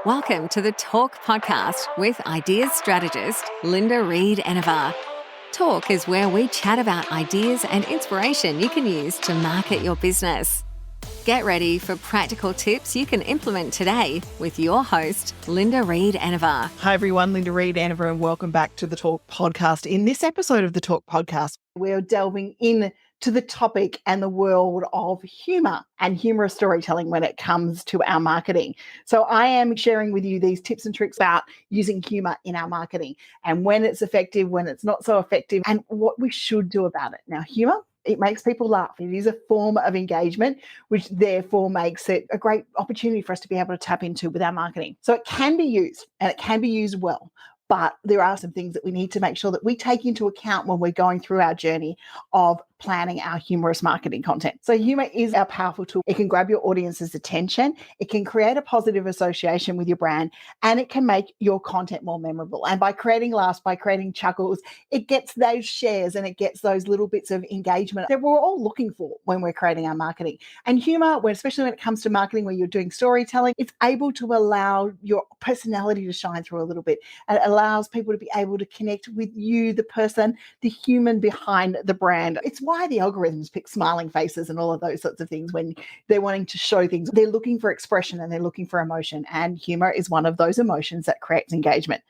Welcome to the Talk Podcast with ideas strategist Linda Reed-Enever. Talk is where we chat about ideas and inspiration you can use to market your business. Get ready for practical tips you can implement today with your host, Linda Reed-Enever. Hi everyone, Linda Reed-Enever, and welcome back to the Talk Podcast. In this episode of the Talk Podcast, we're delving in to the topic and the world of humour and humorous storytelling when it comes to our marketing. So I am sharing with you these tips and tricks about using humour in our marketing and when it's effective, when it's not so effective, and what we should do about it. Now, humour, it makes people laugh. It is a form of engagement, which therefore makes it a great opportunity for us to be able to tap into with our marketing. So it can be used and it can be used well. But there are some things that we need to make sure that we take into account when we're going through our journey of planning our humorous marketing content. So humor is our powerful tool. It can grab your audience's attention. It can create a positive association with your brand, and it can make your content more memorable. And by creating laughs, by creating chuckles, it gets those shares and it gets those little bits of engagement that we're all looking for when we're creating our marketing. And humor, especially when it comes to marketing, where you're doing storytelling, it's able to allow your personality to shine through a little bit. And it allows people to be able to connect with you, the person, the human behind the brand. It's why the algorithms pick smiling faces and all of those sorts of things when they're wanting to show things. They're looking for expression and they're looking for emotion, and humor is one of those emotions that creates engagement.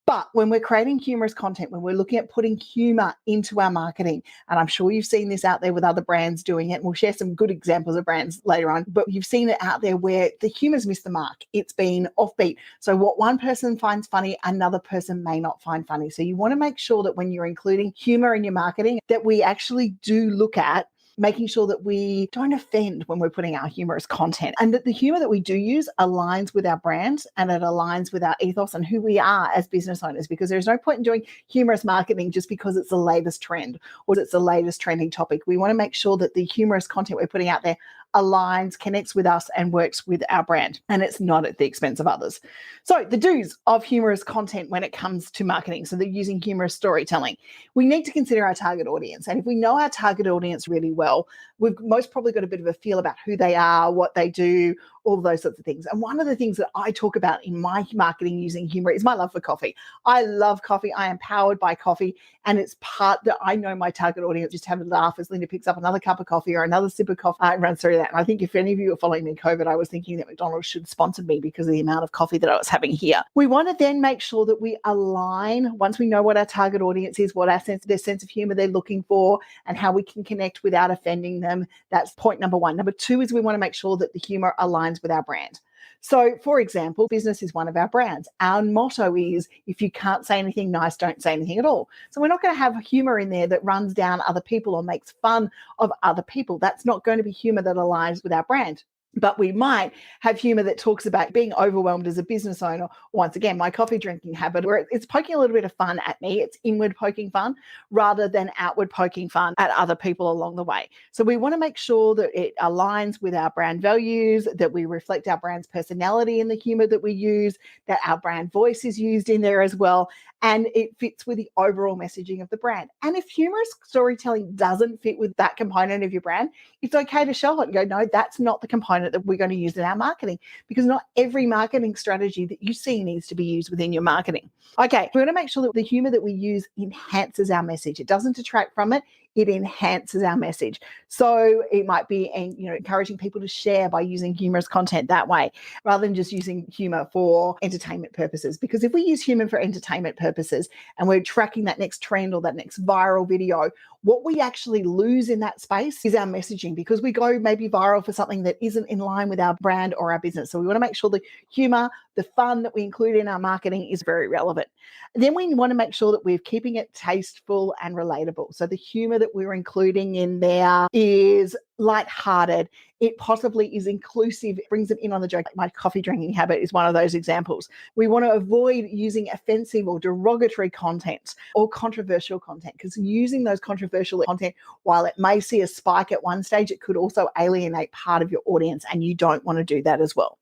But when we're creating humorous content, when we're looking at putting humor into our marketing, and I'm sure you've seen this out there with other brands doing it, and we'll share some good examples of brands later on, but you've seen it out there where the humor's missed the mark. It's been offbeat. So what one person finds funny, another person may not find funny. So you want to make sure that when you're including humor in your marketing, that we actually do look at making sure that we don't offend when we're putting our humorous content, and that the humor that we do use aligns with our brand and it aligns with our ethos and who we are as business owners, because there's no point in doing humorous marketing just because it's the latest trend or it's the latest trending topic. We want to make sure that the humorous content we're putting out there aligns, connects with us, and works with our brand, and it's not at the expense of others. So the do's of humorous content when it comes to marketing, so they're using humorous storytelling. We need to consider our target audience, and if we know our target audience really well, we've most probably got a bit of a feel about who they are, what they do, all those sorts of things. And one of the things that I talk about in my marketing using humor is my love for coffee. I love coffee. I am powered by coffee. And it's part that I know my target audience just have a laugh as Linda picks up another cup of coffee or another sip of coffee and runs through that. And I think if any of you are following me in COVID, I was thinking that McDonald's should sponsor me because of the amount of coffee that I was having here. We want to then make sure that we align, once we know what our target audience is, what their sense of humor they're looking for, and how we can connect without offending them. That's point number one. Number two is we want to make sure that the humor aligns with our brand. So, for example, business is one of our brands. Our motto is, if you can't say anything nice, don't say anything at all. So we're not going to have humor in there that runs down other people or makes fun of other people. That's not going to be humor that aligns with our brand. But we might have humor that talks about being overwhelmed as a business owner. Once again, my coffee drinking habit, where it's poking a little bit of fun at me. It's inward poking fun rather than outward poking fun at other people along the way. So we want to make sure that it aligns with our brand values, that we reflect our brand's personality in the humor that we use, that our brand voice is used in there as well, and it fits with the overall messaging of the brand. And if humorous storytelling doesn't fit with that component of your brand, it's okay to shelve it and go, no, that's not the component that we're going to use in our marketing, because not every marketing strategy that you see needs to be used within your marketing. Okay, we're going to make sure that the humor that we use enhances our message. It doesn't detract from it. It enhances our message. So it might be, encouraging people to share by using humorous content that way, rather than just using humor for entertainment purposes. Because if we use humor for entertainment purposes and we're tracking that next trend or that next viral video, what we actually lose in that space is our messaging, because we go maybe viral for something that isn't in line with our brand or our business. So we want to make sure the humor, the fun that we include in our marketing is very relevant. Then we want to make sure that we're keeping it tasteful and relatable. So the humor that we're including in there is lighthearted. It possibly is inclusive. It brings them in on the joke. My coffee drinking habit is one of those examples. We want to avoid using offensive or derogatory content or controversial content, because using those controversial content, while it may see a spike at one stage, it could also alienate part of your audience, and you don't want to do that as well.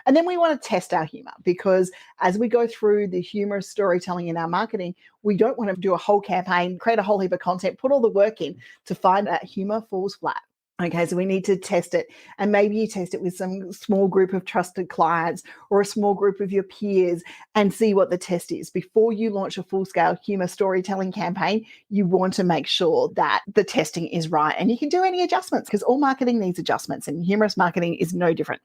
And then we want to test our humor, because as we go through the humorous storytelling in our marketing, we don't want to do a whole campaign, create a whole heap of content, put all the work in to find that humor falls flat. Okay, so we need to test it. And maybe you test it with some small group of trusted clients or a small group of your peers and see what the test is. Before you launch a full-scale humour storytelling campaign, you want to make sure that the testing is right. And you can do any adjustments because all marketing needs adjustments, and humorous marketing is no different.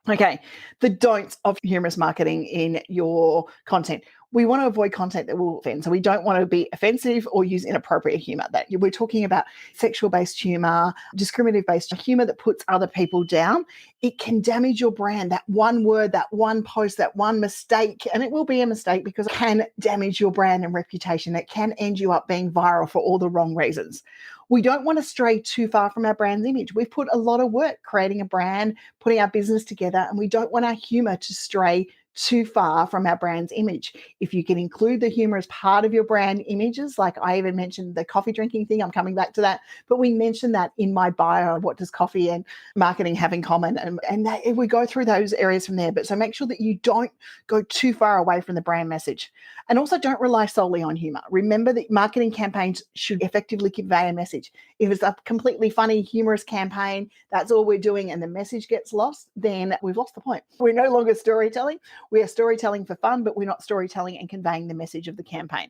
Okay, the don'ts of humorous marketing in your content. We want to avoid content that will offend. So we don't want to be offensive or use inappropriate humor. That we're talking about sexual-based humor, discriminative-based humor that puts other people down. It can damage your brand. That one word, that one post, that one mistake, and it will be a mistake because it can damage your brand and reputation. It can end you up being viral for all the wrong reasons. We don't want to stray too far from our brand's image. We've put a lot of work creating a brand, putting our business together, and we don't want our humor to stray too far from our brand's image. If you can include the humor as part of your brand images, like I even mentioned the coffee drinking thing, I'm coming back to that, but we mentioned that in my bio, what does coffee and marketing have in common? And that, if we go through those areas from there, but so make sure that you don't go too far away from the brand message. And also don't rely solely on humor. Remember that marketing campaigns should effectively convey a message. If it's a completely funny, humorous campaign, that's all we're doing, and the message gets lost, then we've lost the point. We're no longer storytelling. We are storytelling for fun, but we're not storytelling and conveying the message of the campaign.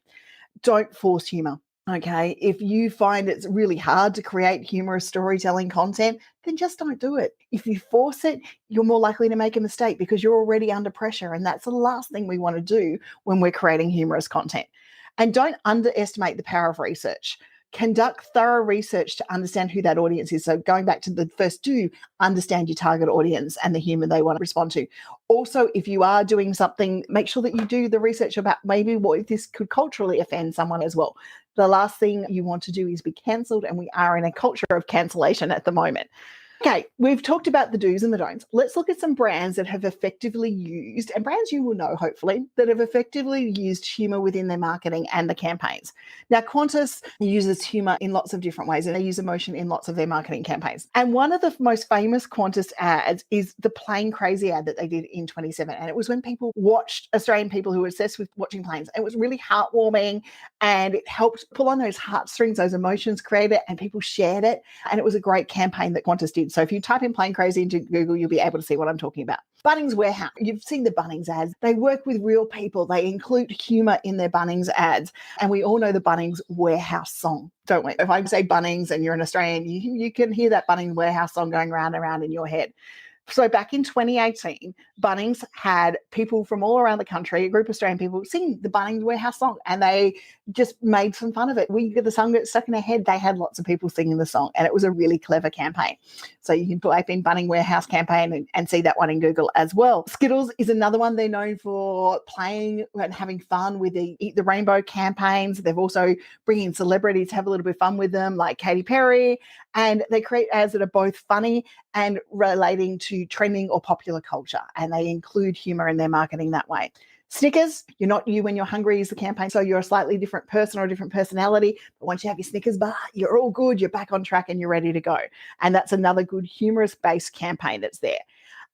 Don't force humor. Okay, if you find it's really hard to create humorous storytelling content, then just don't do it. If you force it, you're more likely to make a mistake because you're already under pressure. And that's the last thing we want to do when we're creating humorous content. And don't underestimate the power of research. Conduct thorough research to understand who that audience is. So going back to the first do, understand your target audience and the humor they want to respond to. Also, if you are doing something, make sure that you do the research about maybe what this could culturally offend someone as well. The last thing you want to do is be cancelled, and we are in a culture of cancellation at the moment. Okay, we've talked about the do's and the don'ts. Let's look at some brands that have effectively used, and brands you will know, hopefully, that have effectively used humor within their marketing and the campaigns. Now, Qantas uses humor in lots of different ways, and they use emotion in lots of their marketing campaigns. And one of the most famous Qantas ads is the Plane Crazy ad that they did in 2017. And it was when people watched Australian people who were obsessed with watching planes. It was really heartwarming, and it helped pull on those heartstrings, those emotions, create it, and people shared it. And it was a great campaign that Qantas did. So if you type in Plane Crazy into Google, you'll be able to see what I'm talking about. Bunnings Warehouse. You've seen the Bunnings ads. They work with real people. They include humor in their Bunnings ads. And we all know the Bunnings Warehouse song, don't we? If I say Bunnings and you're an Australian, you can hear that Bunnings Warehouse song going round and round in your head. So back in 2018, Bunnings had people from all around the country, a group of Australian people, sing the Bunnings Warehouse song, and they just made some fun of it. The song got stuck in their head. They had lots of people singing the song, and it was a really clever campaign. So you can type in Bunnings Warehouse campaign and see that one in Google as well. Skittles is another one. They're known for playing and having fun with the Eat the Rainbow campaigns. They've also bringing celebrities to have a little bit of fun with them, like Katy Perry, and they create ads that are both funny and relating to trending or popular culture, and they include humor in their marketing that way. Snickers, you're not you when you're hungry is the campaign, so you're a slightly different person or a different personality, but once you have your Snickers bar, you're all good, you're back on track and you're ready to go. And that's another good humorous-based campaign that's there.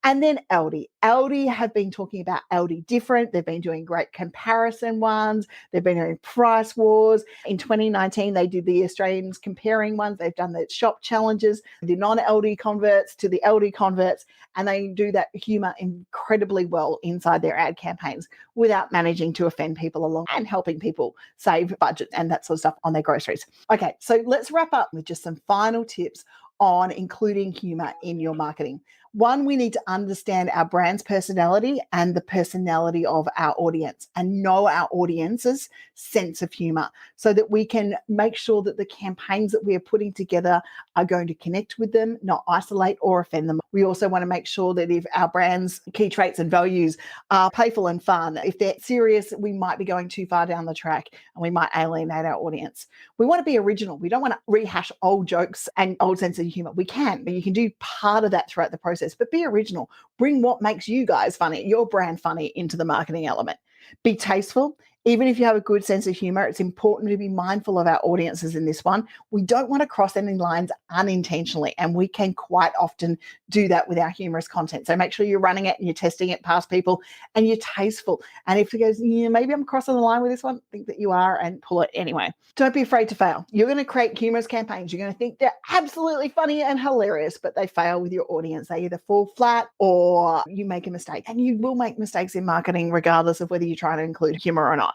And then Aldi. Aldi have been talking about Aldi different. They've been doing great comparison ones. They've been doing price wars. In 2019, they did the Australians comparing ones. They've done the shop challenges, the non-Aldi converts to the Aldi converts, and they do that humor incredibly well inside their ad campaigns without managing to offend people along and helping people save budget and that sort of stuff on their groceries. Okay, so let's wrap up with just some final tips on including humor in your marketing. One, we need to understand our brand's personality and the personality of our audience and know our audience's sense of humor so that we can make sure that the campaigns that we are putting together are going to connect with them, not isolate or offend them. We also want to make sure that if our brand's key traits and values are playful and fun, if they're serious, we might be going too far down the track and we might alienate our audience. We want to be original. We don't want to rehash old jokes and old sense of humor. We can, but you can do part of that throughout the process. But be original. Bring what makes you guys funny, your brand funny, into the marketing element. Be tasteful. Even if you have a good sense of humor, it's important to be mindful of our audiences in this one. We don't want to cross any lines unintentionally, and we can quite often do that with our humorous content. So make sure you're running it and you're testing it past people and you're tasteful. And if it goes, yeah, maybe I'm crossing the line with this one, think that you are and pull it anyway. Don't be afraid to fail. You're going to create humorous campaigns. You're going to think they're absolutely funny and hilarious, but they fail with your audience. They either fall flat or you make a mistake. And you will make mistakes in marketing regardless of whether you're trying to include humor or not.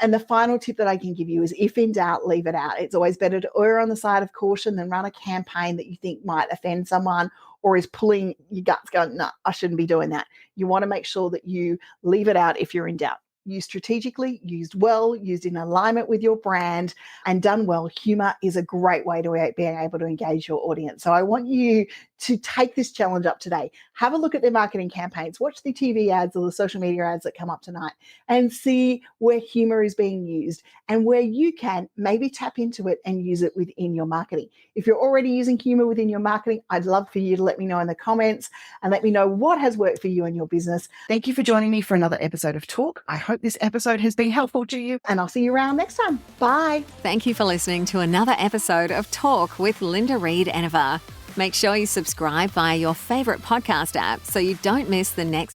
And the final tip that I can give you is, if in doubt, leave it out. It's always better to err on the side of caution than run a campaign that you think might offend someone or is pulling your guts going, no, I shouldn't be doing that. You want to make sure that you leave it out if you're in doubt. Used strategically, used well, used in alignment with your brand, and done well, humor is a great way to being able to engage your audience. So I want you to take this challenge up today. Have a look at their marketing campaigns, watch the TV ads or the social media ads that come up tonight, and see where humor is being used and where you can maybe tap into it and use it within your marketing. If you're already using humor within your marketing, I'd love for you to let me know in the comments and let me know what has worked for you and your business. Thank you for joining me for another episode of Talk. I hope this episode has been helpful to you. And I'll see you around next time. Bye. Thank you for listening to another episode of Talk with Linda Reed-Enever. Make sure you subscribe via your favourite podcast app so you don't miss the next